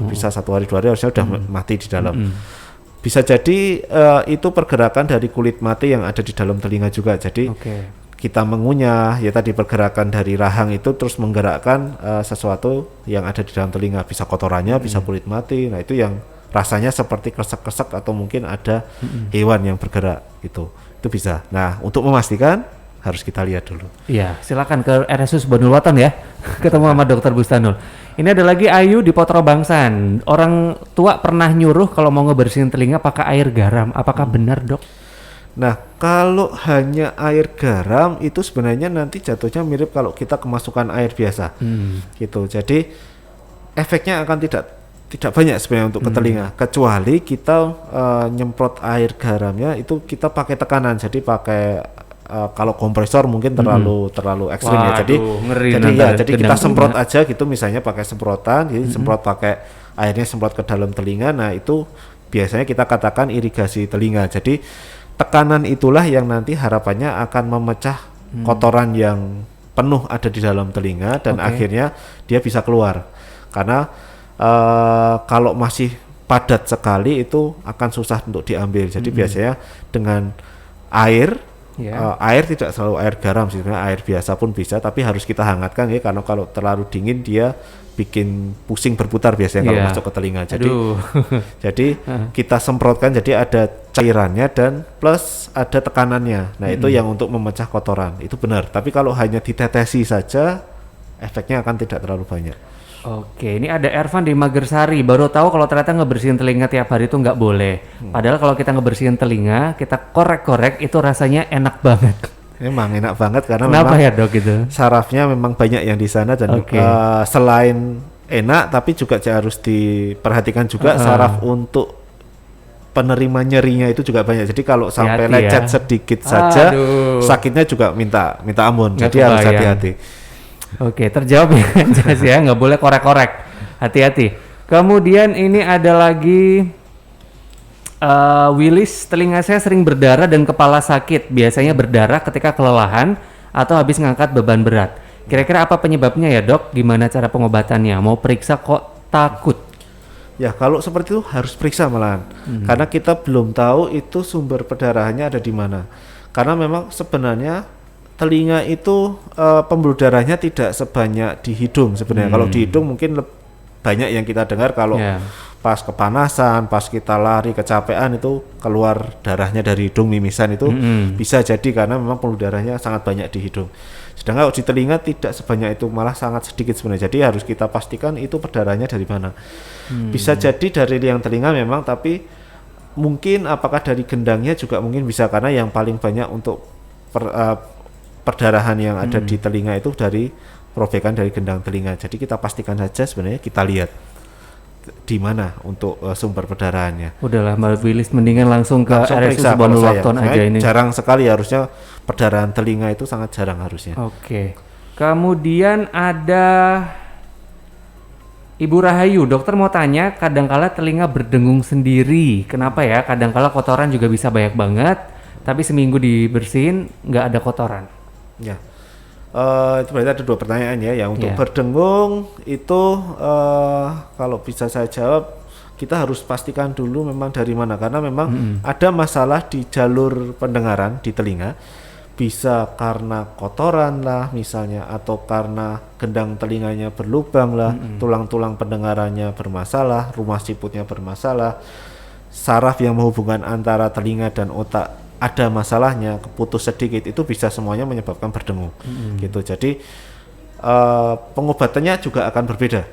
Bisa 1 hari 2 hari harusnya udah mati di dalam. Bisa jadi itu pergerakan dari kulit mati yang ada di dalam telinga juga. Jadi Oke. kita mengunyah ya tadi pergerakan dari rahang itu terus menggerakkan sesuatu yang ada di dalam telinga, bisa kotorannya, bisa kulit mati. Nah itu yang rasanya seperti kresek-kresek atau mungkin ada hewan yang bergerak itu bisa. Nah untuk memastikan harus kita lihat dulu. Iya, silakan ke RSUS Banul Waton ya. Ketemu sama Dokter Bustanul. Ini ada lagi Ayu di Potro Bangsan. Orang tua pernah nyuruh kalau mau ngebersihin telinga pakai air garam. Apakah benar, Dok? Nah kalau hanya air garam itu sebenarnya nanti jatuhnya mirip kalau kita kemasukan air biasa gitu. Jadi efeknya akan tidak banyak sebenarnya untuk ke telinga, kecuali kita nyemprot air garamnya itu kita pakai tekanan. Jadi pakai kalau kompresor mungkin terlalu ekstrim ya. Jadi Waduh, ngeri jadi nanti ya ada jadi kita gendang semprot telinga. aja gitu misalnya pakai semprotan. Jadi semprot pakai airnya semprot ke dalam telinga. Nah itu biasanya kita katakan irigasi telinga. Jadi tekanan itulah yang nanti harapannya akan memecah kotoran yang penuh ada di dalam telinga dan Oke. akhirnya dia bisa keluar. Karena kalau masih padat sekali itu akan susah untuk diambil. Jadi biasanya dengan air, Ya. air tidak selalu air garam sih, sebenarnya air biasa pun bisa, tapi harus kita hangatkan ya karena kalau terlalu dingin dia bikin pusing berputar biasanya kalau Iya. masuk ke telinga. Jadi Aduh. jadi kita semprotkan jadi ada cairannya dan plus ada tekanannya. Nah itu yang untuk memecah kotoran itu benar. Tapi kalau hanya ditetesi saja efeknya akan tidak terlalu banyak. Oke, ini ada Ervan di Magersari. Baru tahu kalau ternyata ngebersihin telinga tiap hari itu nggak boleh. Padahal kalau kita ngebersihin telinga, kita korek-korek itu rasanya enak banget. Memang enak banget karena Kenapa memang ya, Dok, gitu? sarafnya memang banyak yang di sana dan Oke. selain enak tapi juga harus diperhatikan juga saraf untuk penerima nyerinya itu juga banyak. Jadi kalau sampai Hati-hati lecet ya. sedikit saja Aduh. sakitnya juga minta ampun. Nggak Jadi harus kebayang. hati-hati. Oke, terjawab ya, jelas ya, nggak boleh korek-korek. Hati-hati. Kemudian ini ada lagi Willis, telinga saya sering berdarah dan kepala sakit. Biasanya berdarah ketika kelelahan atau habis ngangkat beban berat. Kira-kira apa penyebabnya ya, Dok? Gimana cara pengobatannya? Mau periksa kok takut. Ya kalau seperti itu harus periksa malahan karena kita belum tahu itu sumber perdarahannya ada di mana. Karena memang sebenarnya telinga itu pembuluh darahnya tidak sebanyak di hidung sebenarnya. Kalau di hidung mungkin banyak yang kita dengar kalau Ya. pas kepanasan, pas kita lari kecapean itu keluar darahnya dari hidung mimisan itu bisa jadi karena memang pembuluh darahnya sangat banyak di hidung. Sedangkan kalau di telinga tidak sebanyak itu, malah sangat sedikit sebenarnya. Jadi harus kita pastikan itu perdarahannya dari mana. Bisa jadi dari liang telinga memang, tapi mungkin apakah dari gendangnya juga mungkin bisa karena yang paling banyak untuk perdarahan yang ada di telinga itu dari robekan dari gendang telinga. Jadi kita pastikan saja sebenarnya kita lihat di mana untuk sumber perdarahannya. Udahlah, Mbak Willis, mendingan langsung ke Langsung RSUS periksa kalau Banul saya. Waton aja Saya ini. jarang sekali harusnya perdarahan telinga itu sangat jarang harusnya. Oke. Kemudian ada Ibu Rahayu, dokter mau tanya, kadangkala telinga berdengung sendiri. Kenapa ya? Kadangkala kotoran juga bisa banyak banget, tapi seminggu dibersihin nggak ada kotoran. Ya. Itu berarti ada 2 pertanyaan ya. Yang untuk Iya. berdengung itu kalau bisa saya jawab, kita harus pastikan dulu memang dari mana, karena memang ada masalah di jalur pendengaran di telinga. Bisa karena kotoran lah misalnya, atau karena gendang telinganya berlubang lah, tulang-tulang pendengarannya bermasalah, rumah siputnya bermasalah, saraf yang menghubungkan antara telinga dan otak ada masalahnya, keputus sedikit, itu bisa semuanya menyebabkan berdengung gitu. Jadi pengobatannya juga akan berbeda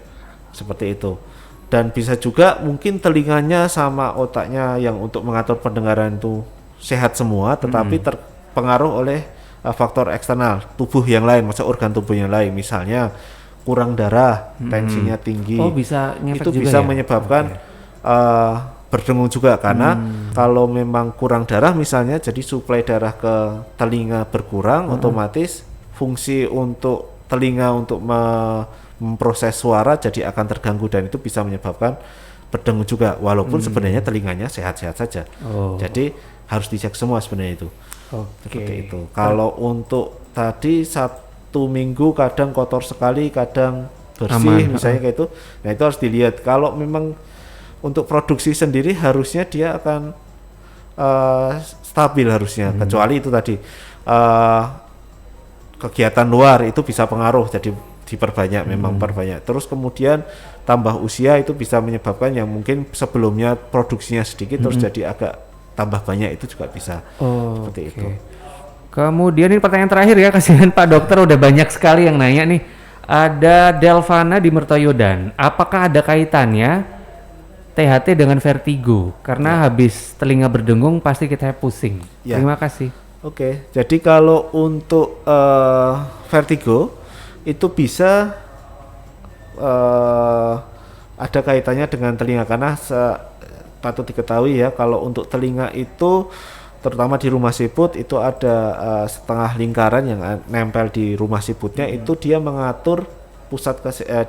seperti itu. Dan bisa juga mungkin telinganya sama otaknya yang untuk mengatur pendengaran itu sehat semua, tetapi terpengaruh oleh faktor eksternal tubuh yang lain, maksudnya organ tubuh yang lain, misalnya kurang darah, tensinya tinggi. Oh, bisa ngefek itu juga bisa ya? menyebabkan berdengung juga karena kalau memang kurang darah misalnya, jadi suplai darah ke telinga berkurang, otomatis fungsi untuk telinga untuk memproses suara jadi akan terganggu dan itu bisa menyebabkan berdengung juga walaupun sebenarnya telinganya sehat-sehat saja. Jadi harus dicek semua sebenarnya itu. Seperti itu. Kalau untuk tadi 1 minggu kadang kotor sekali, kadang bersih, misalnya kayak itu. Nah, itu harus dilihat. Kalau memang untuk produksi sendiri harusnya dia akan stabil harusnya. Kecuali itu tadi kegiatan luar itu bisa pengaruh, jadi diperbanyak, memang perbanyak. Terus kemudian tambah usia itu bisa menyebabkan yang mungkin sebelumnya produksinya sedikit terus jadi agak tambah banyak, itu juga bisa seperti itu. Kemudian ini pertanyaan terakhir ya, kasihan Pak Dokter udah banyak sekali yang nanya nih. Ada Delvana di Mertoyodan, apakah ada kaitannya THT dengan vertigo? Karena habis telinga berdengung pasti kita pusing. Terima kasih. Oke, jadi kalau untuk vertigo itu bisa ada kaitannya dengan telinga karena patut diketahui ya, kalau untuk telinga itu terutama di rumah siput itu ada setengah lingkaran yang nempel di rumah siputnya, itu dia mengatur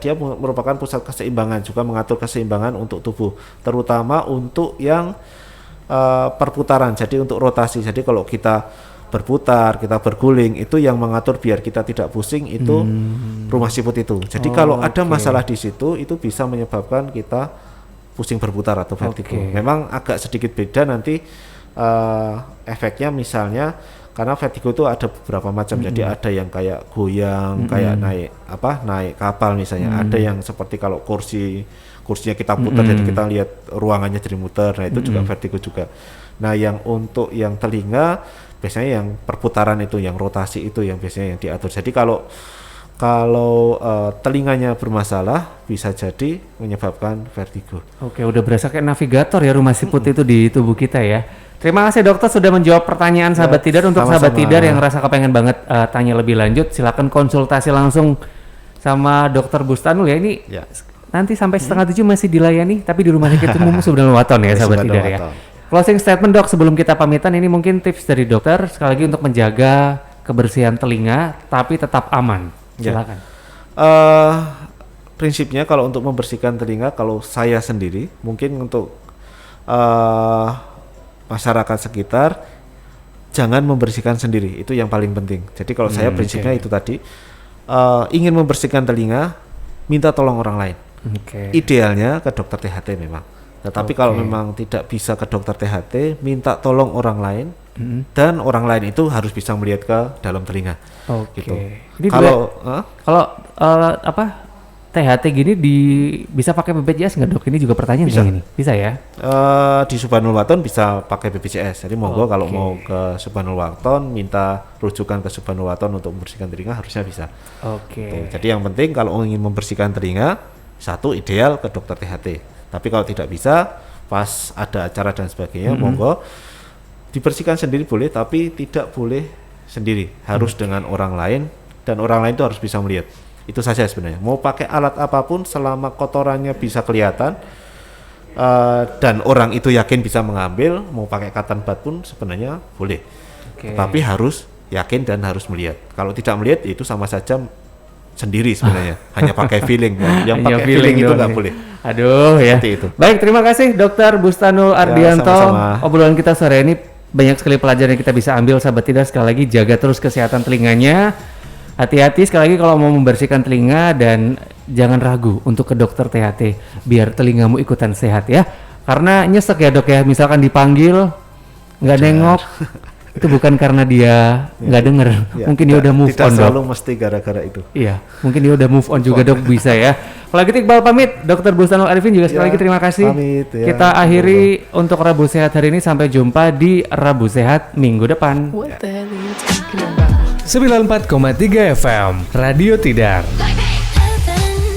dia merupakan pusat keseimbangan, juga mengatur keseimbangan untuk tubuh, terutama untuk yang perputaran, jadi untuk rotasi. Jadi kalau kita berputar, kita berguling, itu yang mengatur biar kita tidak pusing itu rumah siput itu. Jadi kalau ada masalah di situ, itu bisa menyebabkan kita pusing berputar atau vertigo. Memang agak sedikit beda nanti efeknya, misalnya karena vertigo itu ada beberapa macam. Jadi ada yang kayak goyang, kayak naik kapal misalnya. Ada yang seperti kalau kursinya kita putar, jadi kita lihat ruangannya jadi muter. Nah, itu juga vertigo juga. Nah, yang untuk yang telinga biasanya yang perputaran itu, yang rotasi itu yang biasanya yang diatur. Jadi kalau telinganya bermasalah bisa jadi menyebabkan vertigo. Oke, udah berasa kayak navigator ya rumah siput itu di tubuh kita ya. Terima kasih dokter sudah menjawab pertanyaan sahabat Tidar. Untuk sahabat Tidar yang rasa kepengen banget tanya lebih lanjut, silakan konsultasi langsung sama Dokter Bustanul ya. Ini nanti sampai 6:30 masih dilayani, tapi di rumah sakit umum Subhanul Waton ya sahabat Tidar ya. Closing statement dok sebelum kita pamitan, ini mungkin tips dari dokter sekali lagi untuk menjaga kebersihan telinga tapi tetap aman. Silakan. Prinsipnya kalau untuk membersihkan telinga, kalau saya sendiri mungkin untuk masyarakat sekitar jangan membersihkan sendiri, itu yang paling penting. Jadi kalau saya prinsipnya itu tadi, ingin membersihkan telinga minta tolong orang lain. Idealnya ke dokter THT memang. Tetapi kalau memang tidak bisa ke dokter THT, minta tolong orang lain, dan orang lain itu harus bisa melihat ke dalam telinga. Gitu. Jadi kalau THT gini bisa pakai BPJS nggak dok? Ini juga pertanyaan bisa. Ini bisa ya? Di Subhanul Waton bisa pakai BPJS. Jadi monggo kalau mau ke Subhanul Waton minta rujukan ke Subhanul Waton untuk membersihkan telinga harusnya bisa. Jadi yang penting kalau ingin membersihkan telinga, satu ideal ke dokter THT. Tapi kalau tidak bisa, pas ada acara dan sebagainya, monggo dibersihkan sendiri boleh, tapi tidak boleh sendiri, harus dengan orang lain, dan orang lain itu harus bisa melihat. Itu saja sebenarnya. Mau pakai alat apapun selama kotorannya bisa kelihatan dan orang itu yakin bisa mengambil, mau pakai cotton bud pun sebenarnya boleh. Tapi harus yakin dan harus melihat. Kalau tidak melihat itu sama saja sendiri sebenarnya, hanya pakai feeling. Yang pakai feeling itu nggak boleh. Aduh ya. Itu. Baik, terima kasih Dokter Bustanul Ardianto. Sama-sama. Obrolan kita sore ini banyak sekali pelajaran yang kita bisa ambil sahabat Tidar. Sekali lagi jaga terus kesehatan telinganya. Hati-hati sekali lagi kalau mau membersihkan telinga, dan jangan ragu untuk ke dokter THT biar telingamu ikutan sehat ya. Karena nyesek ya dok ya, misalkan dipanggil nggak nengok, itu bukan karena dia nggak denger, mungkin dia udah move on dok. Tidak selalu mesti gara-gara itu. Iya, mungkin dia udah move on juga dok, bisa ya. Kalau gitu Iqbal pamit, Dokter Bustanul Arifin juga sekali lagi terima kasih. Pamit, Kita akhiri untuk Rabu Sehat hari ini, sampai jumpa di Rabu Sehat minggu depan. What the hell are you talking about? 94,3 FM Radio Tidar.